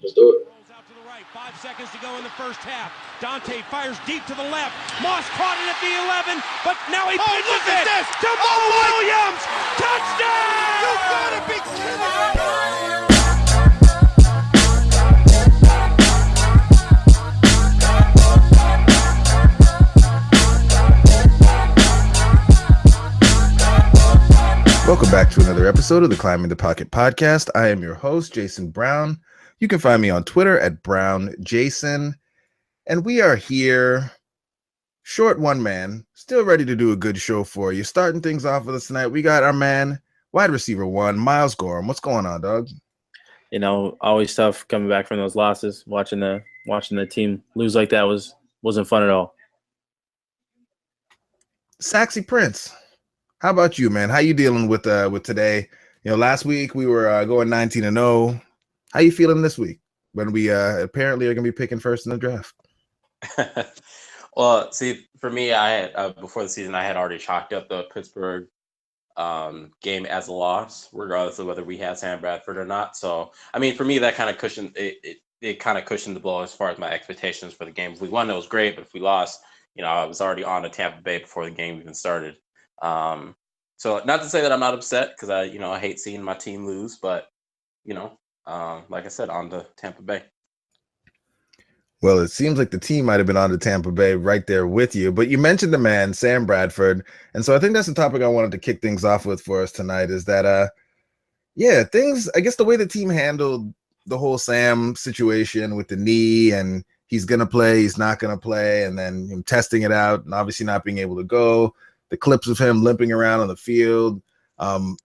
Let's do it. Rolls out to the right. 5 seconds to go in the first half. Dante fires deep to the left. Moss caught it at the 11, but now he pitches it to Mo Williams. Touchdown! You gotta be kidding me! Welcome back to another episode of the Climbing the Pocket podcast. I am your host, Jayson Brown. You can find me on Twitter at BrownJayson. And we are here, short one man, still ready to do a good show for you. Starting things off with us tonight, we got our man, wide receiver one, Myles Gorham. What's going on, dog? You know, always tough coming back from those losses. Watching the team lose like that wasn't fun at all. Saxy Prince. How about you, man? How you dealing with today? You know, last week we were going 19-0. How you feeling this week when we apparently are going to be picking first in the draft? Well, see, for me, I had before the season, I had already chalked up the Pittsburgh game as a loss, regardless of whether we had Sam Bradford or not. So, I mean, for me, that kind of cushioned it kind of cushioned the blow as far as my expectations for the game. If we won, it was great, but if we lost, you know, I was already on to Tampa Bay before the game even started. So not to say that I'm not upset because I hate seeing my team lose, but like I said, on to Tampa Bay. Well, it seems like the team might have been on to Tampa Bay right there with you, but you mentioned the man, Sam Bradford. And so I think that's the topic I wanted to kick things off with for us tonight is that, I guess the way the team handled the whole Sam situation with the knee and he's going to play, he's not going to play, and then him testing it out and obviously not being able to go. The clips of him limping around on the field. The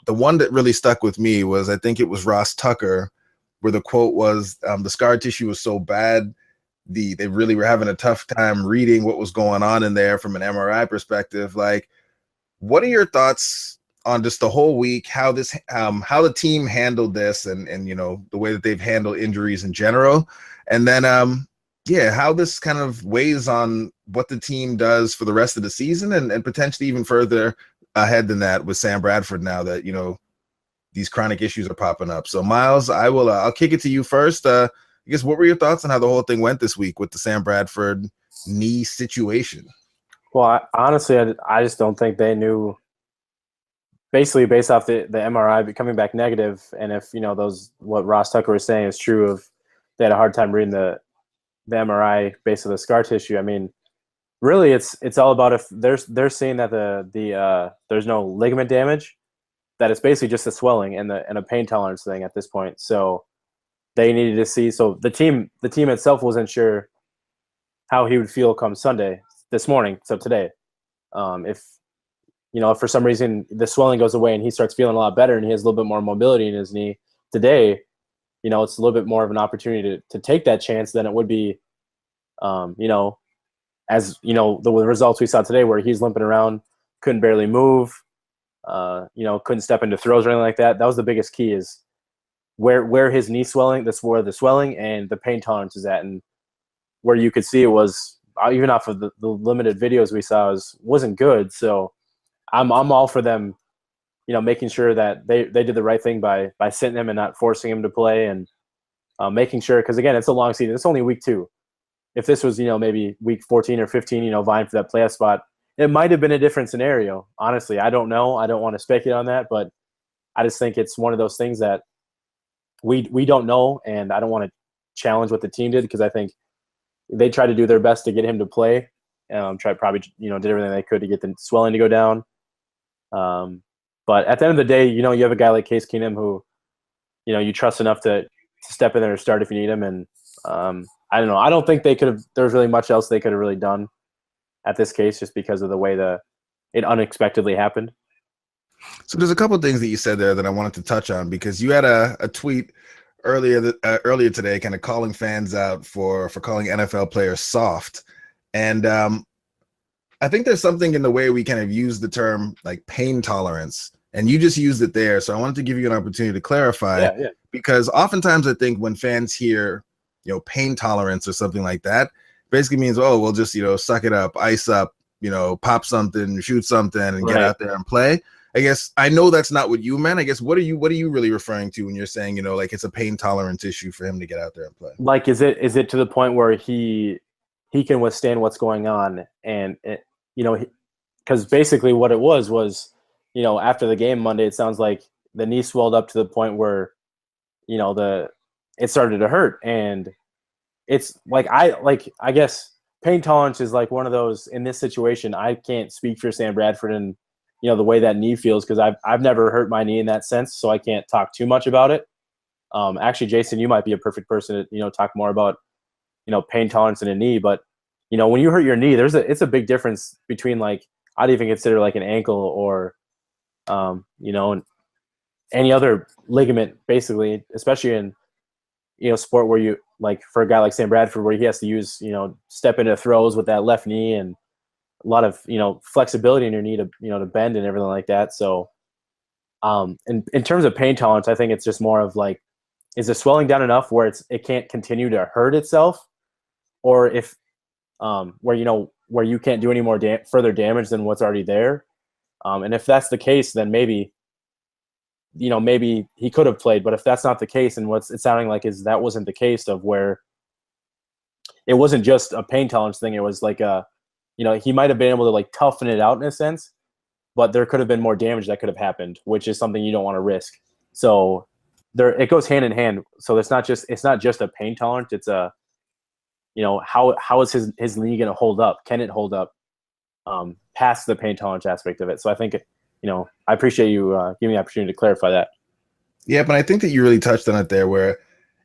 one that really stuck with me was, I think it was Ross Tucker, where the quote was, the scar tissue was so bad, they really were having a tough time reading what was going on in there from an MRI perspective. Like, what are your thoughts on just the whole week, how the team handled this and the way that they've handled injuries in general? And then, how this kind of weighs on what the team does for the rest of the season and potentially even further ahead than that with Sam Bradford now that, these chronic issues are popping up. So, Myles, I'll kick it to you first. I guess what were your thoughts on how the whole thing went this week with the Sam Bradford knee situation? Well, honestly, I just don't think they knew, basically based off the MRI coming back negative, and if, what Ross Tucker was saying is true of they had a hard time reading the MRI based on the scar tissue. I mean, really, it's all about if they're saying that there's no ligament damage, that it's basically just a swelling and a pain tolerance thing at this point. So they needed to see. So the team itself wasn't sure how he would feel come Sunday this morning. So today, if for some reason the swelling goes away and he starts feeling a lot better and he has a little bit more mobility in his knee today, it's a little bit more of an opportunity to take that chance than it would be, as the results we saw today where he's limping around, couldn't barely move, couldn't step into throws or anything like that. That was the biggest key is where his knee swelling, that's where the swelling and the pain tolerance is at. And where you could see it was, even off of the limited videos we saw, wasn't good. So I'm all for them, making sure that they did the right thing by sitting him and not forcing him to play and making sure, because again, it's a long season. It's only week 2. If this was, maybe week 14 or 15, vying for that playoff spot, it might have been a different scenario. Honestly, I don't know. I don't want to speculate on that, but I just think it's one of those things that we don't know, and I don't want to challenge what the team did because I think they tried to do their best to get him to play. Did everything they could to get the swelling to go down. But at the end of the day, you have a guy like Case Keenum who, you trust enough to step in there and start if you need him. And I don't know. I don't think there was really much else they could have really done at this case just because of the way it unexpectedly happened. So there's a couple of things that you said there that I wanted to touch on because you had a tweet earlier today kind of calling fans out for calling NFL players soft. And I think there's something in the way we kind of use the term like pain tolerance, and you just used it there. So I wanted to give you an opportunity to clarify because oftentimes I think when fans hear, pain tolerance or something like that, basically means, oh, we'll just, suck it up, ice up, pop something, shoot something and get out there and play. I guess I know that's not what you meant. I guess what are you really referring to when you're saying, like it's a pain tolerance issue for him to get out there and play? Like, is it to the point where he can withstand what's going on, and because basically what it was after the game Monday, it sounds like the knee swelled up to the point where it started to hurt, and it's I guess pain tolerance is like one of those. In this situation, I can't speak for Sam Bradford and the way that knee feels, because I've never hurt my knee in that sense, so I can't talk too much about it. Actually, Jayson, you might be a perfect person to talk more about pain tolerance in a knee. But when you hurt your knee, it's a big difference between, like, I'd even consider like an ankle or any other ligament, basically, especially in sport where you, like, for a guy like Sam Bradford, where he has to use step into throws with that left knee, and a lot of flexibility in your knee to to bend and everything like that. So in terms of pain tolerance, I think it's just more of like, is the swelling down enough where it can't continue to hurt itself, or if where you can't do any more further damage than what's already there. And if that's the case, then maybe he could have played. But if that's not the case, and what's it sounding like is that wasn't the case, of where it wasn't just a pain tolerance thing, it was like he might have been able to like toughen it out in a sense, but there could have been more damage that could have happened, which is something you don't want to risk. So it goes hand in hand. So it's not just a pain tolerance. It's a, how is his knee going to hold up? Can it hold up past the pain tolerance aspect of it? So I think, I appreciate you giving me the opportunity to clarify that. Yeah, but I think that you really touched on it there, where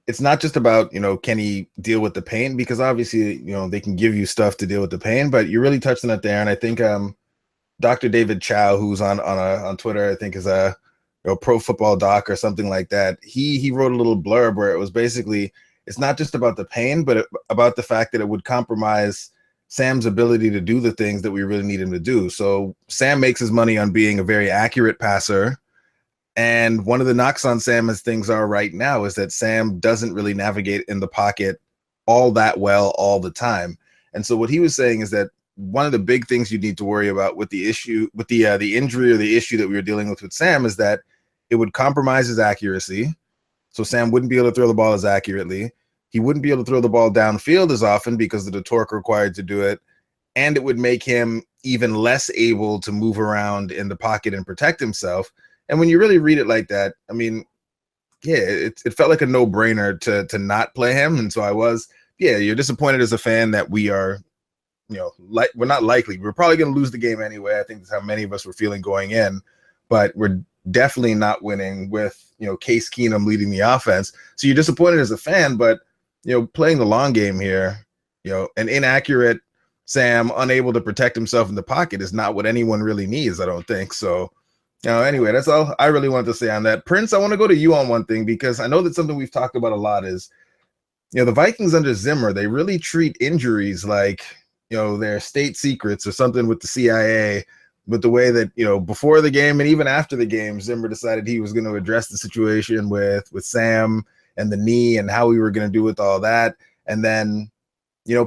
it's not just about, can he deal with the pain, because obviously, they can give you stuff to deal with the pain, but you really touched on it there. And I think Dr. David Chow, who's on Twitter, I think is a pro football doc or something like that. He wrote a little blurb where it was basically, it's not just about the pain, but about the fact that it would compromise Sam's ability to do the things that we really need him to do. So Sam makes his money on being a very accurate passer. And one of the knocks on Sam, as things are right now, is that Sam doesn't really navigate in the pocket all that well all the time. And so what he was saying is that one of the big things you need to worry about with the issue, with the injury or the issue that we were dealing with Sam, is that it would compromise his accuracy. So Sam wouldn't be able to throw the ball as accurately. He wouldn't be able to throw the ball downfield as often because of the torque required to do it. And it would make him even less able to move around in the pocket and protect himself. And when you really read it like that, I mean, yeah, it felt like a no-brainer to not play him. And so you're disappointed as a fan that we are, we're not likely. We're probably going to lose the game anyway. I think that's how many of us were feeling going in. But we're definitely not winning with, Case Keenum leading the offense. So you're disappointed as a fan, but, playing the long game here, an inaccurate Sam, unable to protect himself in the pocket, is not what anyone really needs, I don't think. So, anyway, that's all I really wanted to say on that. Prince, I want to go to you on one thing, because I know that something we've talked about a lot is, the Vikings under Zimmer, they really treat injuries like, they're state secrets or something with the CIA. But the way that, before the game and even after the game, Zimmer decided he was going to address the situation with Sam and the knee and how we were going to do with all that. And then,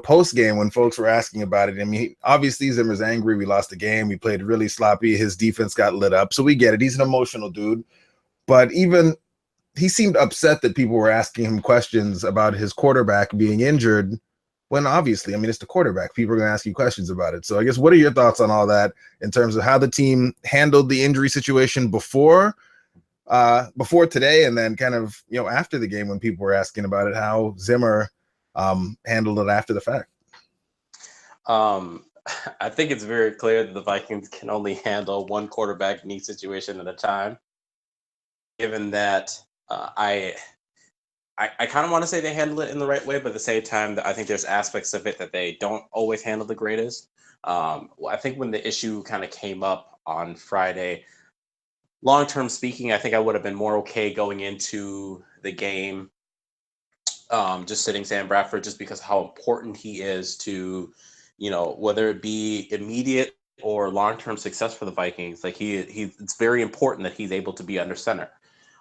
post game, when folks were asking about it, I mean, obviously Zimmer's angry. We lost the game. We played really sloppy. His defense got lit up. So we get it. He's an emotional dude. But even he seemed upset that people were asking him questions about his quarterback being injured, when obviously, I mean, it's the quarterback. People are going to ask you questions about it. So I guess, what are your thoughts on all that in terms of how the team handled the injury situation before today, and then kind of, after the game when people were asking about it, how Zimmer handled it after the fact? I think it's very clear that the Vikings can only handle one quarterback knee situation at a time. Given that I kind of want to say they handle it in the right way, but at the same time, I think there's aspects of it that they don't always handle the greatest. I think when the issue kind of came up on Friday, long-term speaking, I think I would have been more okay going into the game, just sitting Sam Bradford, just because how important he is to, whether it be immediate or long-term success for the Vikings. Like it's very important that he's able to be under center.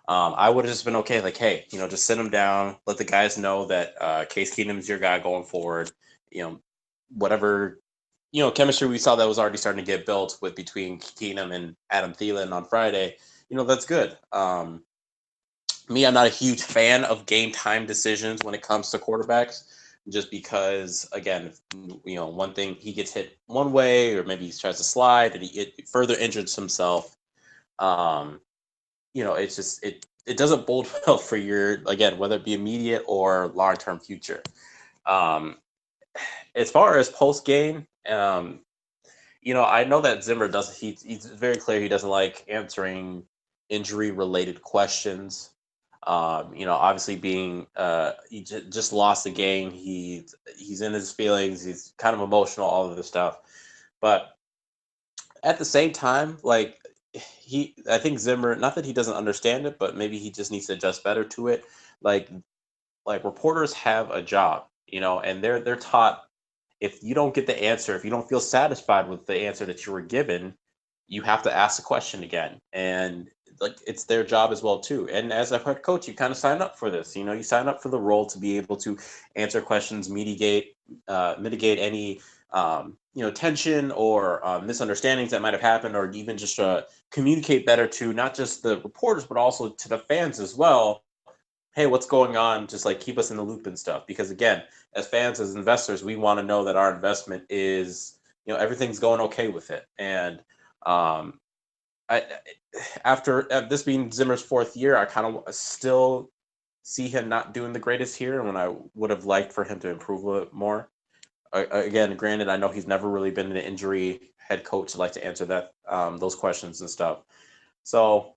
I would have just been okay, like, hey, just sit him down, let the guys know that Case Keenum's your guy going forward. Whatever chemistry we saw that was already starting to get built with between Keenum and Adam Thielen on Friday. That's good. Me, I'm not a huge fan of game time decisions when it comes to quarterbacks, just because, again, one thing he gets hit one way, or maybe he tries to slide and it further injures himself. It's just it doesn't bode well for your, again, whether it be immediate or long term future. As far as post game, I know that Zimmer doesn't. He's very clear he doesn't like answering injury related questions. Obviously being he just lost the game. He's in his feelings. He's kind of emotional. All of this stuff, but at the same time, like I think Zimmer, not that he doesn't understand it, but maybe he just needs to adjust better to it. Like reporters have a job, and they're taught, if you don't get the answer, if you don't feel satisfied with the answer that you were given, you have to ask the question again. And it's their job as well too. And as a head coach, you kind of sign up for this. You sign up for the role to be able to answer questions, mitigate any tension or misunderstandings that might have happened, or even just communicate better to not just the reporters but also to the fans as well. Hey, what's going on? Just keep us in the loop and stuff. Because again, as fans, as investors, we want to know that our investment is, everything's going okay with it. And after this being Zimmer's fourth year, I kind of still see him not doing the greatest here, and when I would have liked for him to improve a little bit more. Again, granted, I know he's never really been an injury head coach to answer that those questions and stuff. So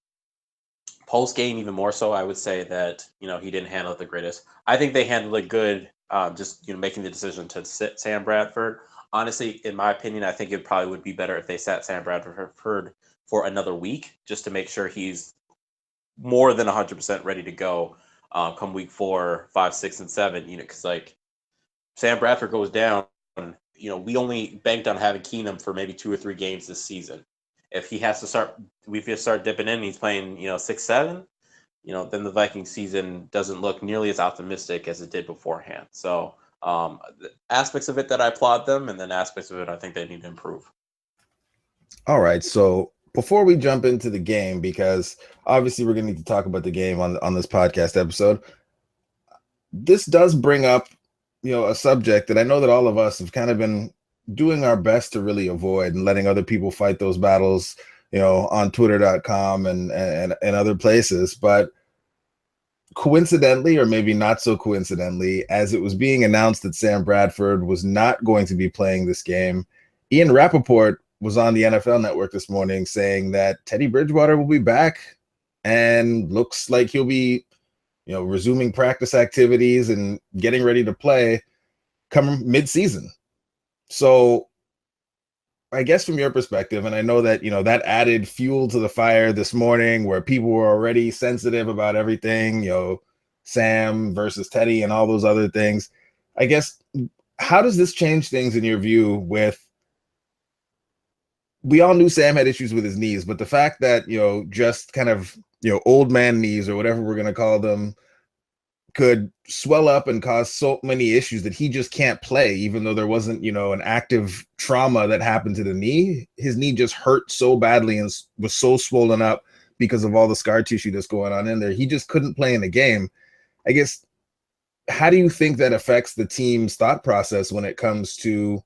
post game, even more so, I would say that he didn't handle it the greatest. I think they handled it good. Just making the decision to sit Sam Bradford. Honestly, in my opinion, I think it probably would be better if they sat Sam Bradford for another week, just to make sure he's more than 100% ready to go come week 4, 5, 6, and 7. Because Sam Bradford goes down, we only banked on having Keenum for maybe 2 or 3 games this season. If he has to start dipping in, he's playing 6, 7. Then the Vikings season doesn't look nearly as optimistic as it did beforehand. So aspects of it that I applaud them, and then aspects of it I think they need to improve. All right. So before we jump into the game, because obviously we're going to need to talk about the game on this podcast episode, this does bring up, a subject that I know that all of us have kind of been doing our best to really avoid, and letting other people fight those battles, on twitter.com and other places. But coincidentally, or maybe not so coincidentally, as it was being announced that Sam Bradford was not going to be playing this game, Ian Rappaport was on the NFL Network this morning saying that Teddy Bridgewater will be back and looks like he'll be, resuming practice activities and getting ready to play come mid-season. So I guess from your perspective, and I know that, that added fuel to the fire this morning, where people were already sensitive about everything, Sam versus Teddy and all those other things. I guess, how does this change things in your view with, we all knew Sam had issues with his knees, but the fact that, just kind of, old man knees or whatever we're going to call them could swell up and cause so many issues that he just can't play, even though there wasn't, an active trauma that happened to the knee. His knee just hurt so badly and was so swollen up because of all the scar tissue that's going on in there. He just couldn't play in the game. I guess, how do you think that affects the team's thought process when it comes to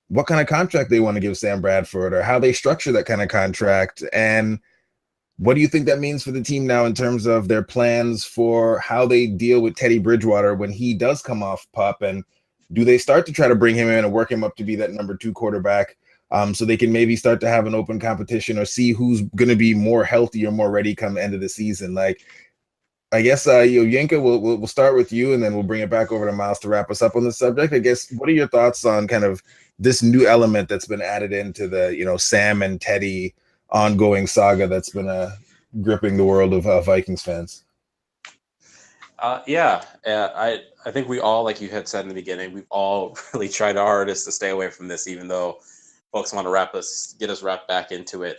what kind of contract they want to give Sam Bradford, or how they structure that kind of contract? And what do you think that means for the team now in terms of their plans for how they deal with Teddy Bridgewater when he does come off PUP? And do they start to try to bring him in and work him up to be that number 2 quarterback, so they can maybe start to have an open competition, or see who's going to be more healthy or more ready come the end of the season? I guess, Yinka, we'll start with you, and then we'll bring it back over to Myles to wrap us up on the subject. I guess, what are your thoughts on kind of this new element that's been added into the, Sam and Teddy ongoing saga that's been gripping the world of Vikings fans? I think we all, like you had said in the beginning, we've all really tried our hardest to stay away from this, even though folks want to get us wrapped back into it.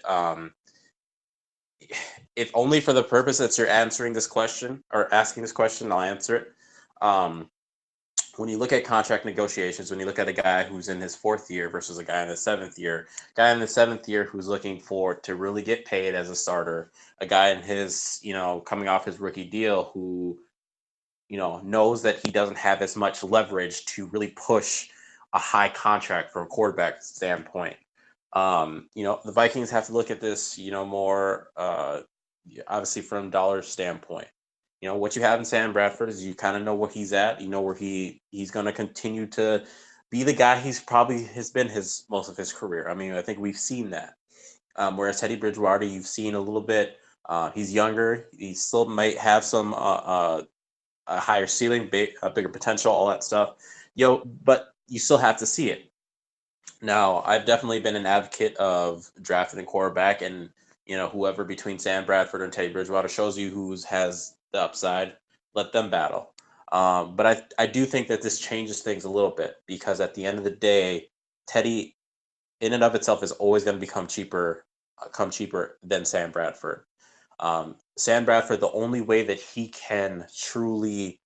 If only for the purpose that you're answering this question or asking this question, I'll answer it. when you look at contract negotiations, when you look at a guy who's in his 4th year versus a guy in his 7th year, guy in the 7th year who's looking for to really get paid as a starter, a guy in his, coming off his rookie deal who, knows that he doesn't have as much leverage to really push a high contract from a quarterback standpoint. The Vikings have to look at this, more obviously from dollar standpoint. What you have in Sam Bradford is you kind of know where he's at. You know where he's going to continue to be the guy he's probably has been most of his career. I mean, I think we've seen that. Whereas Teddy Bridgewater, you've seen a little bit. He's younger. He still might have some a higher ceiling, a bigger potential, all that stuff. But you still have to see it. Now, I've definitely been an advocate of drafting a quarterback, and whoever between Sam Bradford and Teddy Bridgewater shows you who has the upside, let them battle. But I do think that this changes things a little bit, because at the end of the day, Teddy in and of itself is always going to become cheaper than Sam Bradford. Sam Bradford, the only way that he can truly,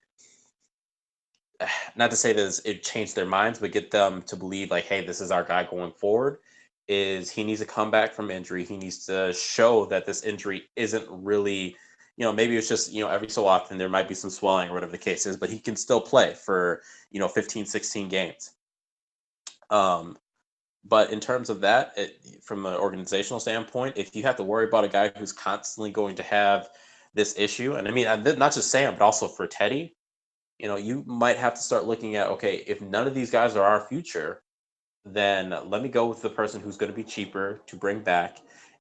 not to say that it changed their minds, but get them to believe like, hey, this is our guy going forward, is he needs to come back from injury. He needs to show that this injury isn't really, maybe it's just, every so often there might be some swelling or whatever the case is, but he can still play for, 15, 16 games. But in terms of that, from an organizational standpoint, if you have to worry about a guy who's constantly going to have this issue, and I mean, not just Sam, but also for Teddy, you might have to start looking at, okay, if none of these guys are our future, then let me go with the person who's going to be cheaper to bring back,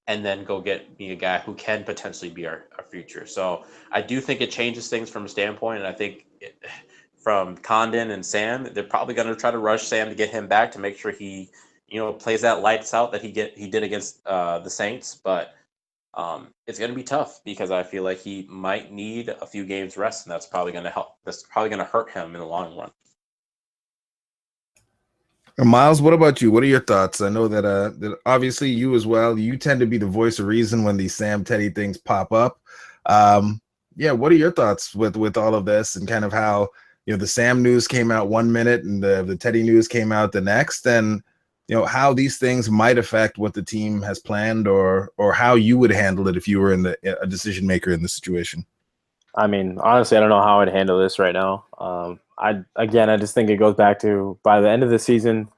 and then go get me a guy who can potentially be our future. So I do think it changes things from a standpoint, and I think from Condon and Sam, they're probably going to try to rush Sam to get him back to make sure he, plays that lights out that he did against the Saints. But it's going to be tough, because I feel like he might need a few games rest, and that's probably going to help. That's probably going to hurt him in the long run. Myles, what about you? What are your thoughts? I know that obviously you as well, you tend to be the voice of reason when these Sam Teddy things pop up. What are your thoughts with all of this, and kind of how, the Sam news came out one minute and the Teddy news came out the next, and how these things might affect what the team has planned, or how you would handle it if you were a decision maker in the situation? I mean, honestly, I don't know how I'd handle this right now. I just think it goes back to, by the end of the season,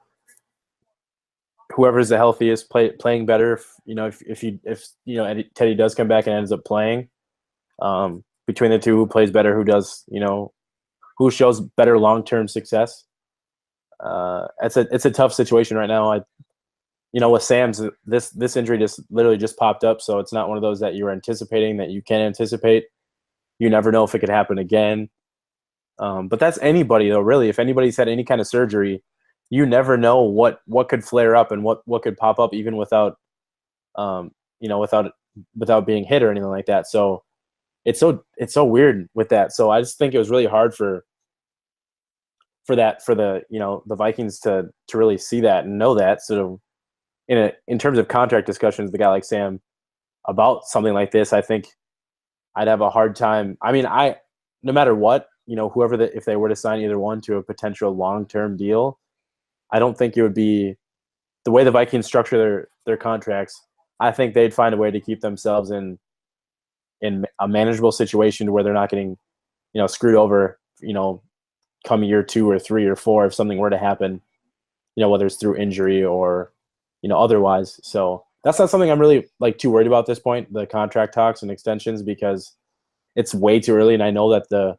whoever's the healthiest playing better. If Teddy does come back and ends up playing, between the two, who plays better, who does, who shows better long-term success. It's a tough situation right now. With Sam's, this injury just popped up, so it's not one of those that you're anticipating, that you can anticipate. You never know if it could happen again. But that's anybody, though, really. If anybody's had any kind of surgery, you never know what could flare up and what could pop up, even without being hit or anything like that. So it's so weird with that. So I just think it was really hard for the Vikings to really see that and know that. So in terms of contract discussions, the guy like Sam about something like this, I think I'd have a hard time. I mean, no matter what, if they were to sign either one to a potential long-term deal, I don't think it would be the way the Vikings structure their contracts. I think they'd find a way to keep themselves in a manageable situation where they're not getting, screwed over, come year 2 or 3 or 4 if something were to happen, whether it's through injury or, otherwise. So that's not something I'm really too worried about at this point, the contract talks and extensions, because it's way too early. And I know that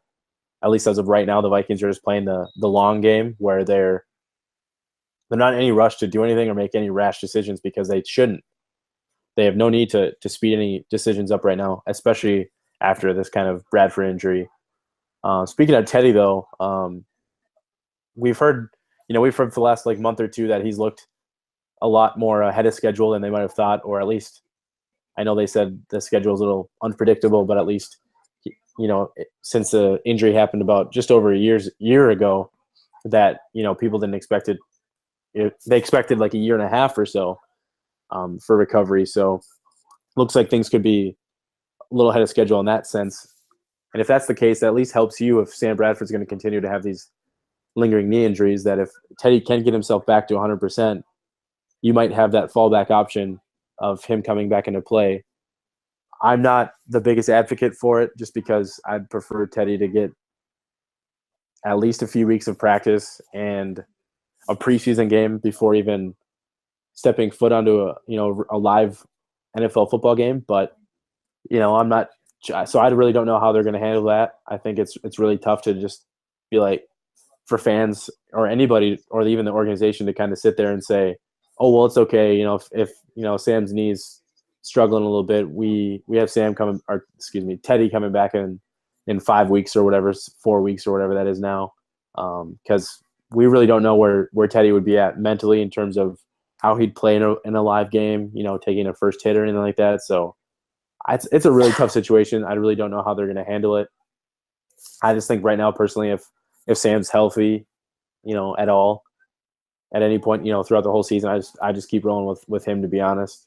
at least as of right now, the Vikings are just playing the long game, where they're not in any rush to do anything or make any rash decisions, because they shouldn't. They have no need to speed any decisions up right now, especially after this kind of Bradford injury. Speaking of Teddy, though, we've heard for the last month or two that he's looked a lot more ahead of schedule than they might have thought, or at least I know they said the schedule is a little unpredictable, but at least since the injury happened about just over a year ago, that people didn't expect it. They expected a year and a half or so for recovery. So looks like things could be a little ahead of schedule in that sense. And if that's the case, that at least helps you if Sam Bradford's going to continue to have these lingering knee injuries, that if Teddy can get himself back to 100%, you might have that fallback option of him coming back into play. I'm not the biggest advocate for it just because I'd prefer Teddy to get at least a few weeks of practice and a preseason game before even stepping foot onto a live NFL football game. But I'm not, so I really don't know how they're going to handle that. I think it's really tough to just be like, for fans or anybody or even the organization to kind of sit there and say, oh, well, it's okay. If Sam's knees struggling a little bit, we have Teddy coming back in 5 weeks or whatever, 4 weeks or whatever that is now. Because we really don't know where Teddy would be at mentally in terms of how he'd play in a live game, taking a first hit or anything like that. So it's a really tough situation. I really don't know how they're going to handle it. I just think right now, personally, if Sam's healthy, at all, at any point, throughout the whole season, I just keep rolling with him, to be honest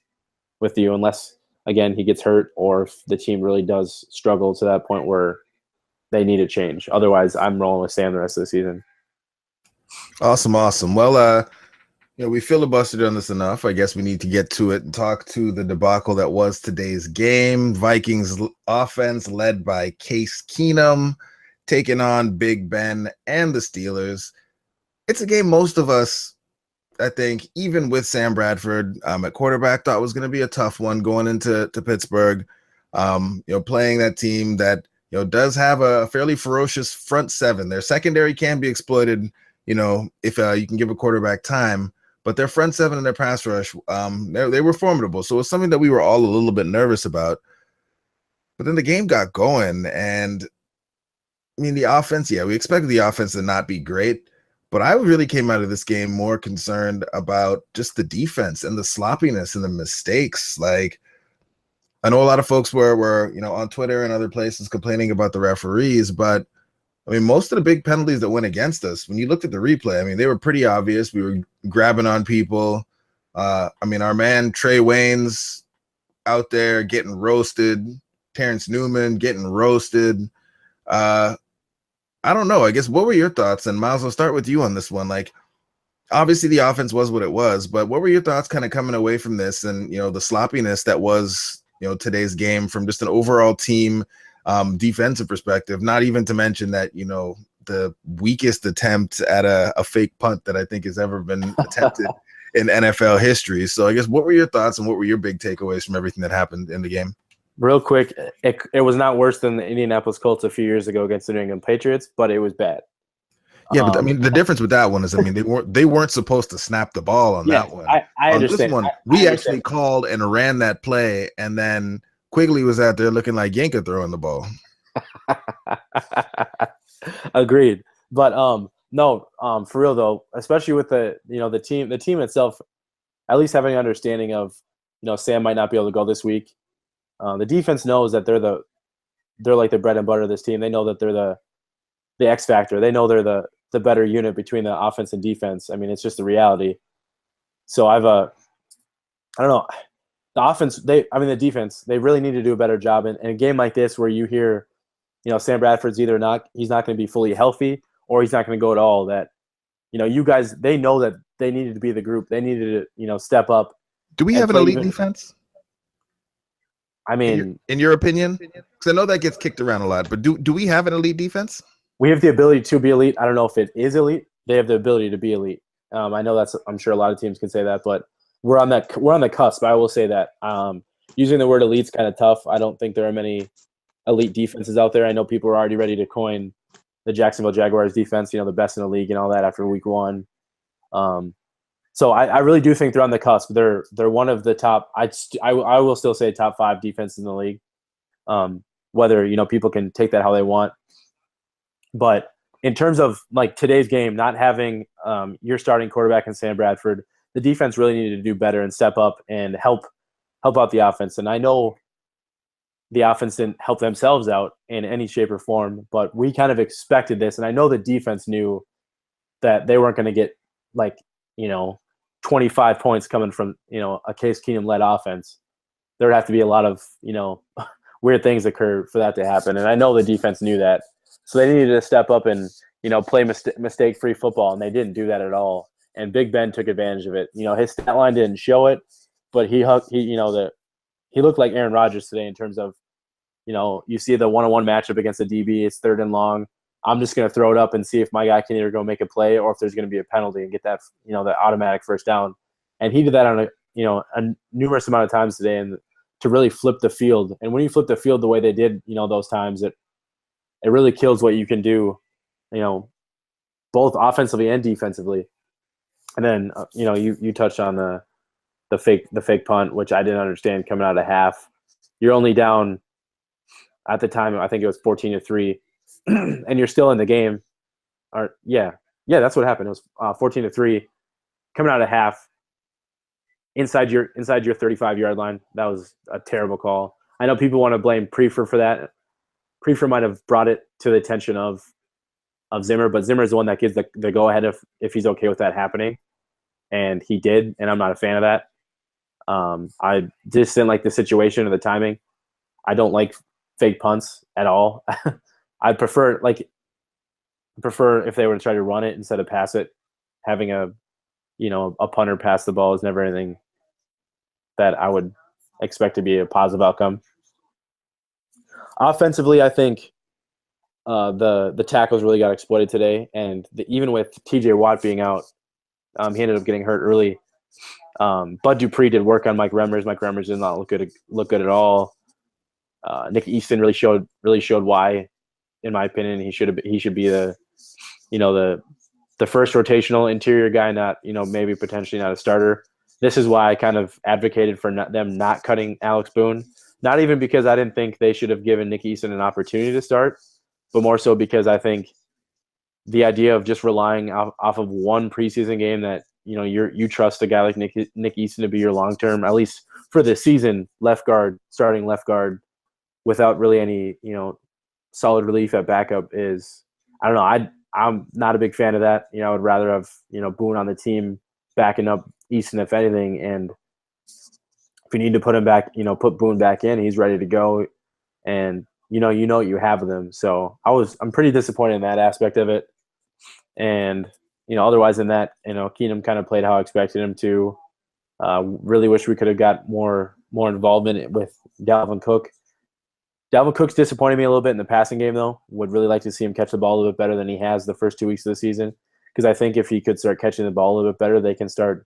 with you, unless, again, he gets hurt or if the team really does struggle to that point where they need a change. Otherwise, I'm rolling with Sam the rest of the season. Awesome. Well, we filibustered on this enough. I guess we need to get to it and talk to the debacle that was today's game. Vikings offense led by Case Keenum taking on Big Ben and the Steelers. It's a game most of us, I think, even with Sam Bradford at quarterback, thought was going to be a tough one going into Pittsburgh. Playing that team that does have a fairly ferocious front seven. Their secondary can be exploited, if you can give a quarterback time. But their front seven and their pass rush, they were formidable. So it's something that we were all a little bit nervous about. But then the game got going, and the offense, we expected the offense to not be great. But I really came out of this game more concerned about just the defense and the sloppiness and the mistakes. Like, I know a lot of folks were on Twitter and other places complaining about the referees, but most of the big penalties that went against us, when you looked at the replay, they were pretty obvious. We were grabbing on people. Our man Trey Waynes out there getting roasted. Terrence Newman getting roasted. I don't know. I guess, what were your thoughts? And Myles, I'll start with you on this one. Like, obviously the offense was what it was, but what were your thoughts kind of coming away from this and, the sloppiness that was, today's game from just an overall team defensive perspective, not even to mention that, the weakest attempt at a fake punt that I think has ever been attempted in NFL history. So I guess, what were your thoughts and what were your big takeaways from everything that happened in the game? Real quick, it was not worse than the Indianapolis Colts a few years ago against the New England Patriots, but it was bad. Yeah, but the difference with that one is, they weren't supposed to snap the ball on that one. I understand. On this one, we actually called and ran that play, and then Quigley was out there looking like Yinka throwing the ball. Agreed. But no, for real though, especially with the team itself, at least having an understanding of, Sam might not be able to go this week. The defense knows that they're like the bread and butter of this team. They know that they're the X factor. They know they're the better unit between the offense and defense. It's just the reality. So I don't know. The offense, the defense, they really need to do a better job. In a game like this where you hear, Sam Bradford's he's not going to be fully healthy or he's not going to go at all, that, you guys, they know that they needed to be the group. They needed to, step up. Do we have an elite defense? In your opinion? Because I know that gets kicked around a lot, but do we have an elite defense? We have the ability to be elite. I don't know if it is elite. They have the ability to be elite. I know I'm sure a lot of teams can say that, but we're on the cusp. I will say that. Using the word elite's kind of tough. I don't think there are many elite defenses out there. I know people are already ready to coin the Jacksonville Jaguars defense, the best in the league and all that after week one. So I really do think they're on the cusp. They're one of the top. I will still say top 5 defenses in the league. Whether people can take that how they want, but in terms of like today's game, not having your starting quarterback in Sam Bradford, the defense really needed to do better and step up and help out the offense. And I know the offense didn't help themselves out in any shape or form, but we kind of expected this, and I know the defense knew that they weren't going to get 25 points coming from, a Case Keenum-led offense. There would have to be a lot of, weird things occur for that to happen. And I know the defense knew that. So they needed to step up and play mistake-free football, and they didn't do that at all. And Big Ben took advantage of it. His stat line didn't show it, but he looked like Aaron Rodgers today in terms of, you see the one-on-one matchup against the DB, it's 3rd and long. I'm just going to throw it up and see if my guy can either go make a play or if there's going to be a penalty and get that, the automatic first down. And he did that on a numerous amount of times today, and to really flip the field. And when you flip the field the way they did, those times, it really kills what you can do, both offensively and defensively. And then, you touched on the fake punt, which I didn't understand coming out of half. You're only down at the time, I think it was 14-3, and you're still in the game. Yeah, that's what happened. It was 14-3 coming out of half inside your 35-yard line. That was a terrible call. I know people want to blame Prefer for that. Prefer might have brought it to the attention of Zimmer, but Zimmer is the one that gives the go-ahead if he's okay with that happening. And he did, and I'm not a fan of that. I just didn't like the situation or the timing. I don't like fake punts at all. I prefer if they were to try to run it instead of pass it. Having a punter pass the ball is never anything that I would expect to be a positive outcome. Offensively, I think the tackles really got exploited today, and even with TJ Watt being out, he ended up getting hurt early. Bud Dupree did work on Mike Remmers. Mike Remmers did not look good at all. Nick Easton really showed why, in my opinion, he should be the first rotational interior guy, not maybe potentially not a starter. This is why I kind of advocated for them not cutting Alex Boone. Not even because I didn't think they should have given Nick Easton an opportunity to start, but more so because I think the idea of just relying off of one preseason game that you trust a guy like Nick Easton to be your long term, at least for the season, starting left guard, without really any solid relief at backup is, I don't know. I'm not a big fan of that. I would rather have Boone on the team backing up Easton if anything, and if you need to put him back, put Boone back in, he's ready to go, and you know what you have with him. So I'm pretty disappointed in that aspect of it, and otherwise than that, Keenum kind of played how I expected him to. Really wish we could have got more involvement with Dalvin Cook. Dalvin Cook's disappointed me a little bit in the passing game, though. Would really like to see him catch the ball a little bit better than he has the first 2 weeks of the season, because I think if he could start catching the ball a little bit better, they can start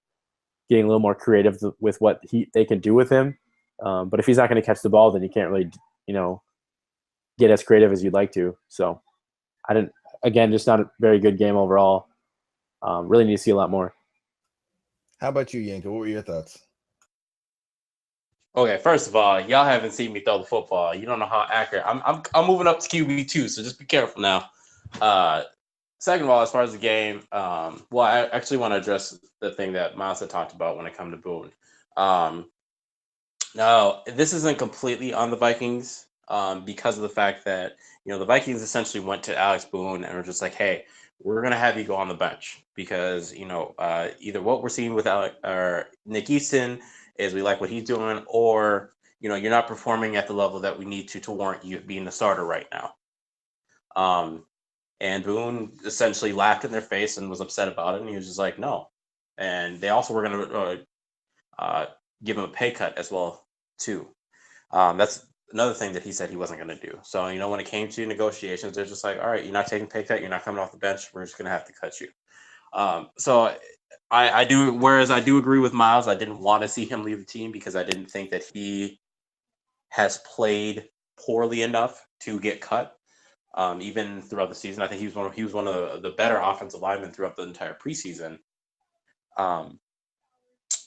getting a little more creative with what they can do with him. But if he's not going to catch the ball, then you can't really, get as creative as you'd like to. So just not a very good game overall. Really need to see a lot more. How about you, Yinka? What were your thoughts? Okay, first of all, y'all haven't seen me throw the football. You don't know how accurate. I'm moving up to QB2, so just be careful now. Second of all, as far as the game, I actually want to address the thing that Myles had talked about when it comes to Boone. Now, this isn't completely on the Vikings because of the fact that, the Vikings essentially went to Alex Boone and were just like, hey, we're going to have you go on the bench because, either what we're seeing with Nick Easton is we like what he's doing, or, you're not performing at the level that we need to warrant you being the starter right now. And Boone essentially laughed in their face and was upset about it, and he was just like, no. And they also were going to give him a pay cut as well, too. That's another thing that he said he wasn't going to do. So, when it came to negotiations, they're just like, all right, you're not taking pay cut, you're not coming off the bench, we're just going to have to cut you. So I do agree with Myles. I didn't want to see him leave the team because I didn't think that he has played poorly enough to get cut. Even throughout the season, I think he was one of the better offensive linemen throughout the entire preseason.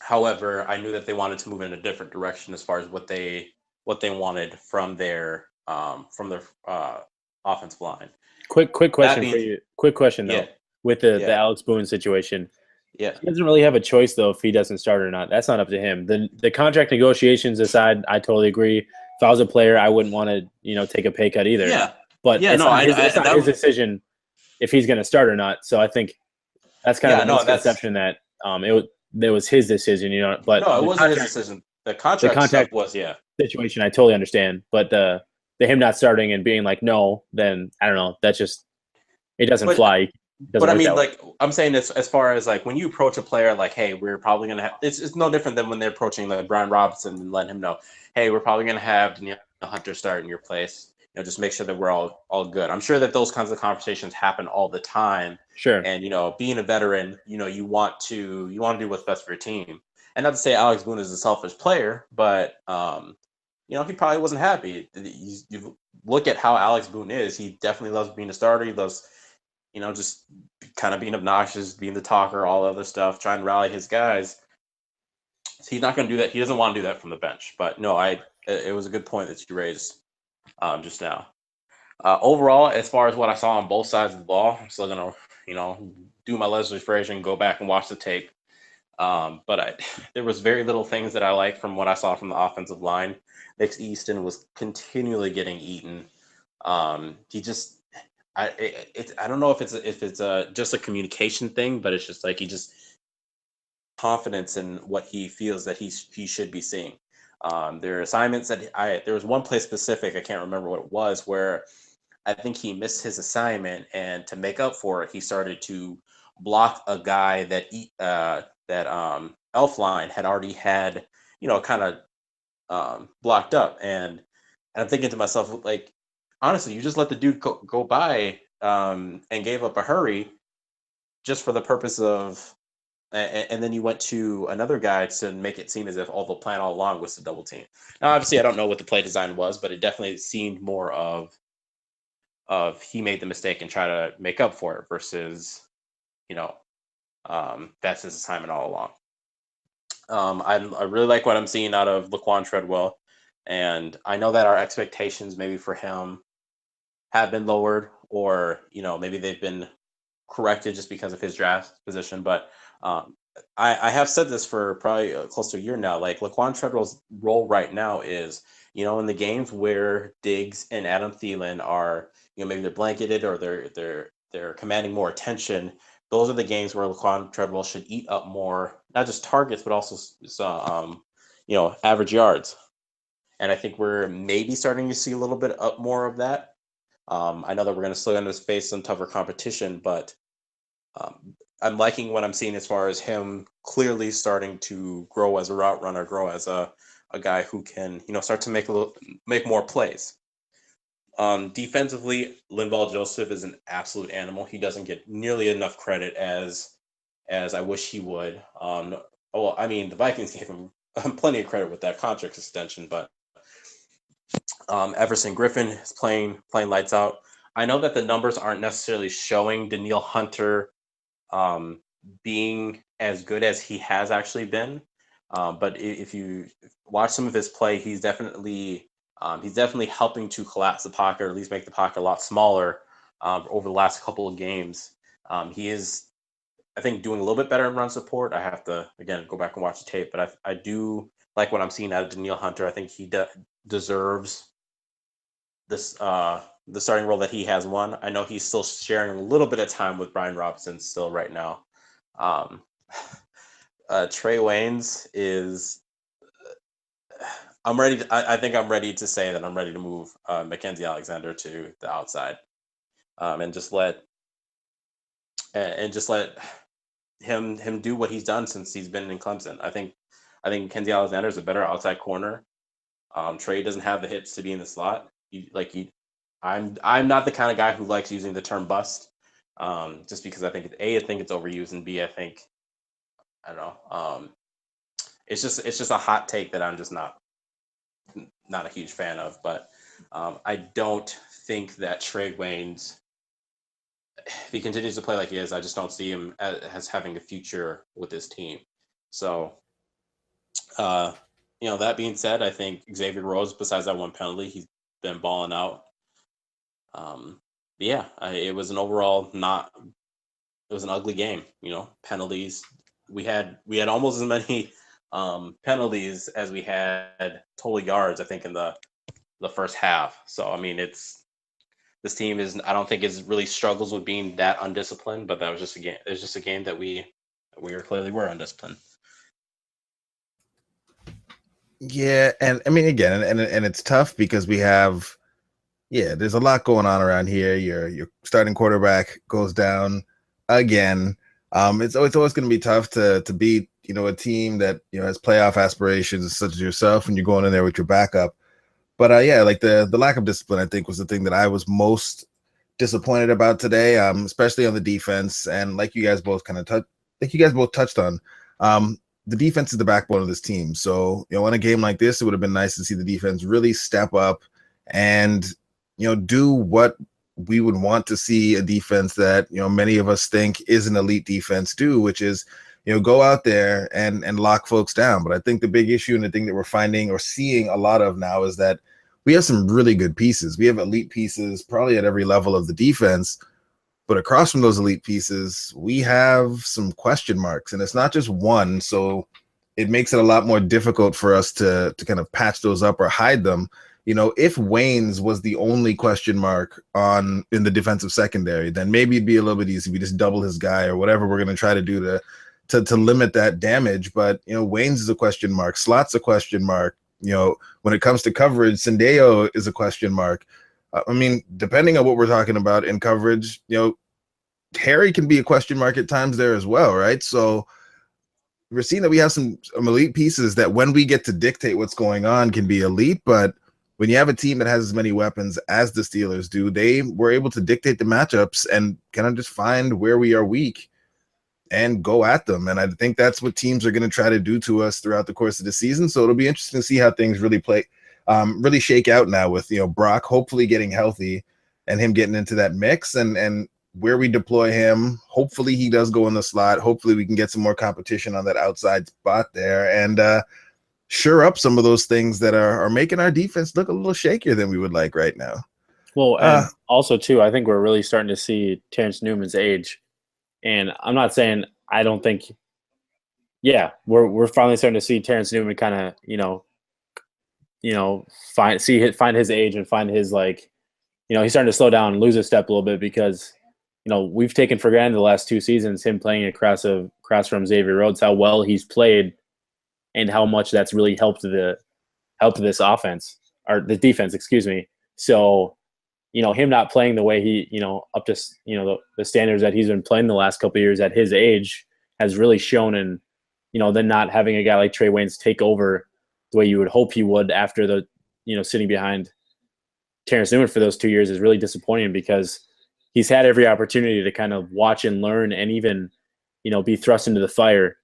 However, I knew that they wanted to move in a different direction as far as what they wanted from their offensive line. Quick question for you. Quick question though, yeah. With the Alex Boone situation. Yeah, he doesn't really have a choice though if he doesn't start or not. That's not up to him. The contract negotiations aside, I totally agree. If I was a player, I wouldn't want to take a pay cut either. Yeah. But it's not his decision if he's going to start or not. So I think that's kind of a misconception that it was his decision, But no, it wasn't his decision. The contract stuff was situation. I totally understand, but the him not starting and being like no, then I don't know. That's just It doesn't But- fly. It doesn't But I work mean, that way. like I'm saying this as far as like when you approach a player, like, hey, we're probably gonna have. It's no different than when they're approaching like Brian Robinson and letting him know, hey, we're probably gonna have Danielle Hunter start in your place. You know, just make sure that we're all good. I'm sure that those kinds of conversations happen all the time. Sure. And you know, being a veteran, you know, you want to do what's best for your team. And not to say Alex Boone is a selfish player, but you know, he probably wasn't happy. You look at how Alex Boone is. He definitely loves being a starter. He loves, you know, just kind of being obnoxious, being the talker, all other stuff, trying to rally his guys. So he's not going to do that. He doesn't want to do that from the bench. But no, it was a good point that you raised just now. Overall, as far as what I saw on both sides of the ball, I'm still going to, you know, do my Leslie Frazier and go back and watch the tape. But there was very little things that I liked from what I saw from the offensive line. Nick Easton was continually getting eaten. He just, I don't know if it's just a communication thing, but it's just like he just confidence in what he feels that he should be seeing. There are assignments that there was one play specific, I can't remember what it was, where I think he missed his assignment, and to make up for it, he started to block a guy that Elfline had already had, you know, kind of blocked up, and I'm thinking to myself, like, honestly, you just let the dude go by and gave up a hurry just for the purpose of, and then you went to another guy to make it seem as if all the plan all along was to double team. Now, obviously, I don't know what the play design was, but it definitely seemed more of he made the mistake and try to make up for it versus, you know, that's his assignment all along. I really like what I'm seeing out of Laquan Treadwell, and I know that our expectations maybe for him have been lowered, or, you know, maybe they've been corrected just because of his draft position. But I have said this for probably close to a year now. Like, Laquan Treadwell's role right now is, you know, in the games where Diggs and Adam Thielen are, you know, maybe they're blanketed or they're commanding more attention. Those are the games where Laquan Treadwell should eat up more, not just targets, but also you know, average yards. And I think we're maybe starting to see a little bit more of that. I know that we're going to still going to face some tougher competition, but I'm liking what I'm seeing as far as him clearly starting to grow as a route runner, grow as a guy who can, you know, start to make more plays. Defensively, Linval Joseph is an absolute animal. He doesn't get nearly enough credit as I wish he would. Well, I mean, the Vikings gave him plenty of credit with that contract extension, but Everson Griffin is playing lights out. I know that the numbers aren't necessarily showing Danielle Hunter being as good as he has actually been, but if you watch some of his play, he's definitely helping to collapse the pocket, or at least make the pocket a lot smaller over the last couple of games. He is, I think, doing a little bit better in run support. I have to, again, go back and watch the tape, but I do like what I'm seeing out of Danielle Hunter. I think he deserves this the starting role that he has won. I know he's still sharing a little bit of time with Brian Robinson still right now. Trey Waynes is. I think I'm ready to say that I'm ready to move Mackenzie Alexander to the outside, and just let him do what he's done since he's been in Clemson. I think Mackenzie Alexander is a better outside corner. Trey doesn't have the hits to be in the slot. I'm not the kind of guy who likes using the term bust, just because I think I think it's overused, and B, I don't know. It's just a hot take that I'm just not a huge fan of. But I don't think that Trey Waynes, if he continues to play like he is, I just don't see him as having a future with this team. So, you know, that being said, I think Xavier Rhodes, besides that one penalty, he's been balling out. Yeah, it was an overall it was an ugly game. You know, penalties. We had almost as many penalties as we had total yards, I think, in the first half. So, I mean, this team I don't think is really struggles with being that undisciplined, but that was just a game. It's just a game that we clearly were undisciplined. Yeah, and I mean, again, and it's tough because we have Yeah, there's a lot going on around here. Your starting quarterback goes down again. It's always going to be tough to beat, a team that has playoff aspirations such as yourself, and you're going in there with your backup. But yeah, like the lack of discipline, I think, was the thing that I was most disappointed about today, especially on the defense. And like you guys both touched on, the defense is the backbone of this team. So in a game like this, it would have been nice to see the defense really step up and do what we would want to see a defense that many of us think is an elite defense do, which is go out there and lock folks down. But I think the big issue and the thing that we're finding or seeing a lot of now is that we have some really good pieces. We have elite pieces probably at every level of the defense, but across from those elite pieces, we have some question marks, and it's not just one. So it makes it a lot more difficult for us to kind of patch those up or hide them. If Waynes was the only question mark in the defensive secondary, then maybe it'd be a little bit easy. We just double his guy or whatever we're going to try to do to limit that damage. But Waynes is a question mark. Slot's a question mark. When it comes to coverage, Sendejo is a question mark. Depending on what we're talking about in coverage, Harry can be a question mark at times there as well, right? So we're seeing that we have some elite pieces that when we get to dictate what's going on can be elite, but when you have a team that has as many weapons as the Steelers do, they were able to dictate the matchups and kind of just find where we are weak and go at them. And I think that's what teams are going to try to do to us throughout the course of the season. So it'll be interesting to see how things really shake out now with, Brock hopefully getting healthy and him getting into that mix and where we deploy him. Hopefully he does go in the slot. Hopefully we can get some more competition on that outside spot there and sure up some of those things that are making our defense look a little shakier than we would like right now. Well, and also too, I think we're really starting to see Terrence Newman's age. And I'm not saying I don't think, we're finally starting to see Terrence Newman kind of, find his age and find his he's starting to slow down and lose a step a little bit because, we've taken for granted the last 2 seasons him playing across from Xavier Rhodes, how well he's played and how much that's really helped this offense or the defense, excuse me. So, him not playing the way he, up to, the standards that he's been playing the last couple of years at his age has really shown in, then not having a guy like Trey Waynes take over the way you would hope he would after the, sitting behind Terrence Newman for those 2 years is really disappointing because he's had every opportunity to kind of watch and learn and even, be thrust into the fire.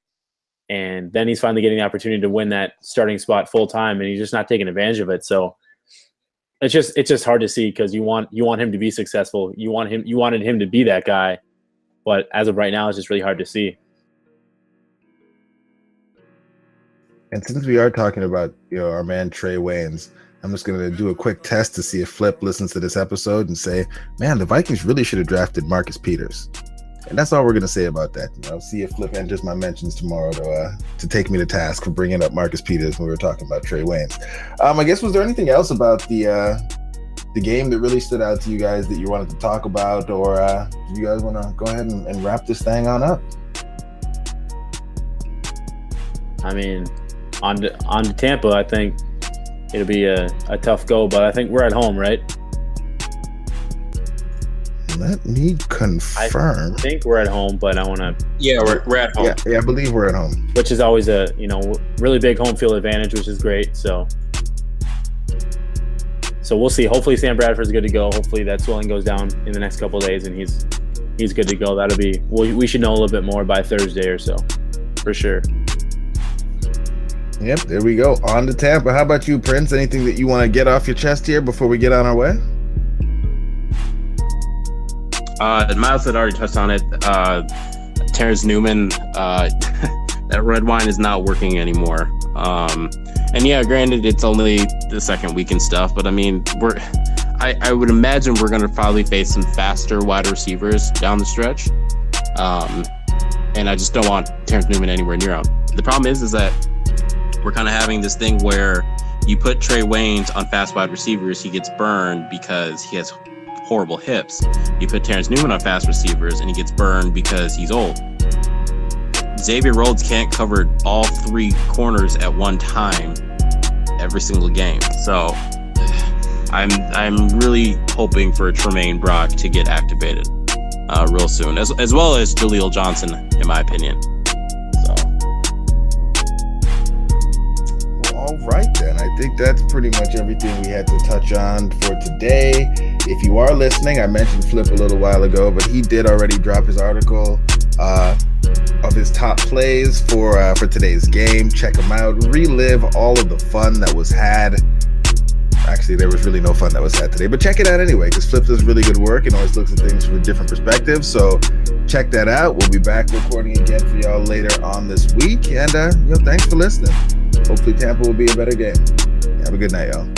And then he's finally getting the opportunity to win that starting spot full time, and he's just not taking advantage of it. So it's just hard to see because you want him to be successful. You wanted him to be that guy, but as of right now, it's just really hard to see. And since we are talking about our man Trey Waynes, I'm just going to do a quick test to see if Flip listens to this episode and say, man, the Vikings really should have drafted Marcus Peters. And that's all we're going to say about that. I'll see if Flip enters my mentions tomorrow to take me to task for bringing up Marcus Peters when we were talking about Trey Waynes. I guess, was there anything else about the game that really stood out to you guys that you wanted to talk about, or do you guys want to go ahead and wrap this thing on up? I mean, on to Tampa, I think it'll be a tough go, but I think we're at home, right? Let me confirm. I think we're at home, but I want to. Yeah, we're at home. Yeah, I believe we're at home. Which is always a really big home field advantage, which is great. So we'll see. Hopefully Sam Bradford's good to go. Hopefully that swelling goes down in the next couple of days and he's good to go. That'll be. We should know a little bit more by Thursday or so, for sure. Yep, there we go. On to Tampa. How about you, Prince? Anything that you want to get off your chest here before we get on our way? Myles had already touched on it. Terrence Newman, that red wine is not working anymore. And yeah, granted, it's only the second week and stuff, but I mean, I would imagine we're going to probably face some faster wide receivers down the stretch. And I just don't want Terrence Newman anywhere near him. The problem is that we're kind of having this thing where you put Trey Waynes on fast wide receivers, he gets burned because he has horrible hips. You put Terrence Newman on fast receivers and he gets burned because he's old. Xavier Rhodes can't cover all 3 corners at one time every single game. So I'm really hoping for Tremaine Brock to get activated real soon, as well as Jaleel Johnson, in my opinion. So, well, all right then. I think that's pretty much everything we had to touch on for today. If you are listening, I mentioned Flip a little while ago, but he did already drop his article of his top plays for today's game. Check him out. Relive all of the fun that was had. Actually, there was really no fun that was had today, but check it out anyway, because Flip does really good work and always looks at things from a different perspective. So check that out. We'll be back recording again for y'all later on this week. And thanks for listening. Hopefully Tampa will be a better game. Have a good night, y'all.